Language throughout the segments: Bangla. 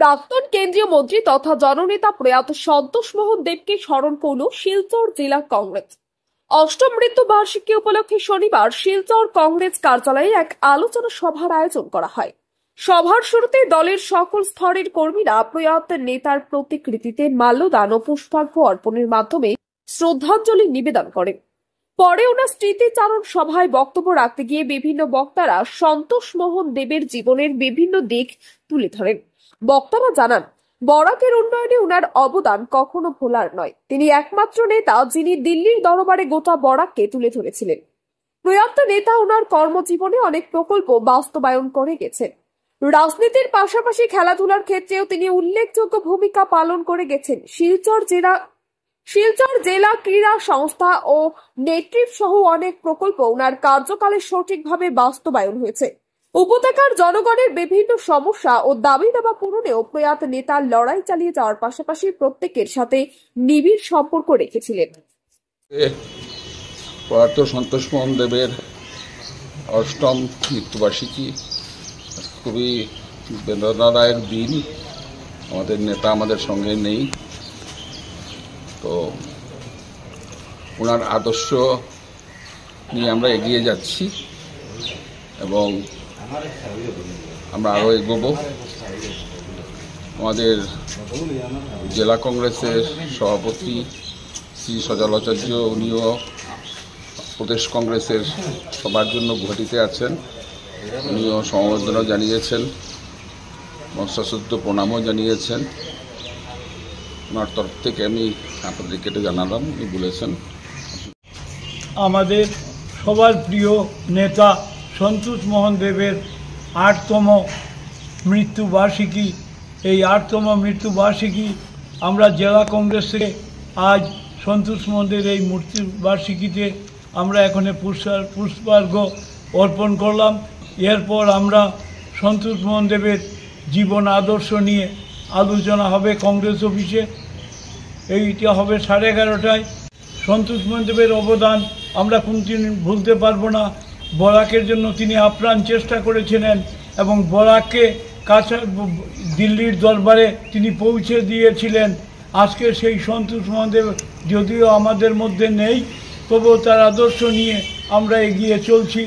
প্রাক্তন কেন্দ্রীয় মন্ত্রী তথা জননেতা প্রয়াত সন্তোষ মোহন দেবকে স্মরণ করল শিলচর জেলা কংগ্রেস। অষ্টম মৃত্যু বার্ষিকী উপলক্ষে শনিবার শিলচর কংগ্রেস কার্যালয়ে এক আলোচনা সভার আয়োজন করা হয়। সভার শুরুতে দলের সকল স্তরের কর্মীরা প্রয়াত নেতার প্রতিকৃতিতে মাল্যদান ও পুষ্পার্ঘ্য অর্পণের মাধ্যমে শ্রদ্ধাঞ্জলি নিবেদন করেন। পরে ওনার স্মৃতিচারণ সভায় বক্তব্য রাখতে গিয়ে বিভিন্ন বক্তারা সন্তোষ মোহন দেবের জীবনের বিভিন্ন দিক তুলে ধরেন। বক্তারা জানান, বরাকের উন্নয়নে উনার অবদান কখনো ভোলার নয়। তিনি একমাত্র নেতা যিনি দিল্লির দরবারে গোটা বরাককে তুলে ধরেছিলেন। প্রয়াত নেতা উনার কর্মজীবনে অনেক প্রকল্প বাস্তবায়ন করে গেছেন। রাজনীতির পাশাপাশি খেলাধুলার ক্ষেত্রেও তিনি উল্লেখযোগ্য ভূমিকা পালন করে গেছেন। শিলচর জেলা ক্রীড়া সংস্থা ও নেতৃত্ব সহ অনেক প্রকল্প উনার কার্যকালে সঠিকভাবে বাস্তবায়ন হয়েছে। উপত্যকার জনগণের বিভিন্ন সমস্যা ও দাবি দাবা পূরণেও প্রয়াত নেতা লড়াই চালিয়ে যাওয়ার পাশাপাশি প্রত্যেকের সাথে নিবিড় সম্পর্ক রেখেছিলেন। প্রয়াত সন্তোষ মোহন দেবের অষ্টম মৃত্যুবার্ষিকী, খুবই বেদনাদায়ক দিন। আমাদের নেতা আমাদের সঙ্গে নেই, তো ওনার আদর্শ নিয়ে আমরা এগিয়ে যাচ্ছি এবং আমরা আরও এগোবো। আমাদের জেলা কংগ্রেসের সভাপতি শ্রী সজলাচার্য, উনিও প্রদেশ কংগ্রেসের সবার জন্য ঘটিতে আছেন। উনিও সমবেদনা জানিয়েছেন এবং সশ্রদ্ধ প্রণামও জানিয়েছেন। ওনার তরফ থেকে আমি আপনাদেরকে এটা জানালাম, উনি বলেছেন। আমাদের সবার প্রিয় নেতা সন্তোষ মোহন দেবের ৮তম মৃত্যুবার্ষিকী। এই ৮তম মৃত্যুবার্ষিকী আমরা জেলা কংগ্রেস থেকে আজ সন্তোষ মোহন দেবের এই মৃত্যুবার্ষিকীতে আমরা এখানে পুষ্পার্ঘ্য অর্পণ করলাম। এরপর আমরা সন্তোষ মোহন দেবের জীবন আদর্শ নিয়ে আলোচনা হবে কংগ্রেস অফিসে। এইটা হবে 11:30টায়। সন্তোষ মোহন দেবের অবদান আমরা কোনদিন ভুলতে পারবো না। বরাকের জন্য তিনি আপ্রাণ চেষ্টা করেছিলেন এবং বরাককে কাছে দিল্লির দরবারে তিনি পৌঁছে দিয়েছিলেন। আজকে সেই সন্তোষ মোহন দেব যদিও আমাদের মধ্যে নেই, তবুও তার আদর্শ নিয়ে আমরা এগিয়ে চলছি।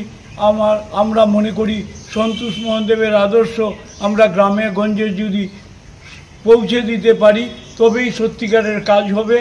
আমরা মনে করি সন্তোষ মোহন দেবের আদর্শ আমরা গ্রামে গঞ্জে যদি পৌঁছে দিতে পারি তবেই সত্যিকারের কাজ হবে।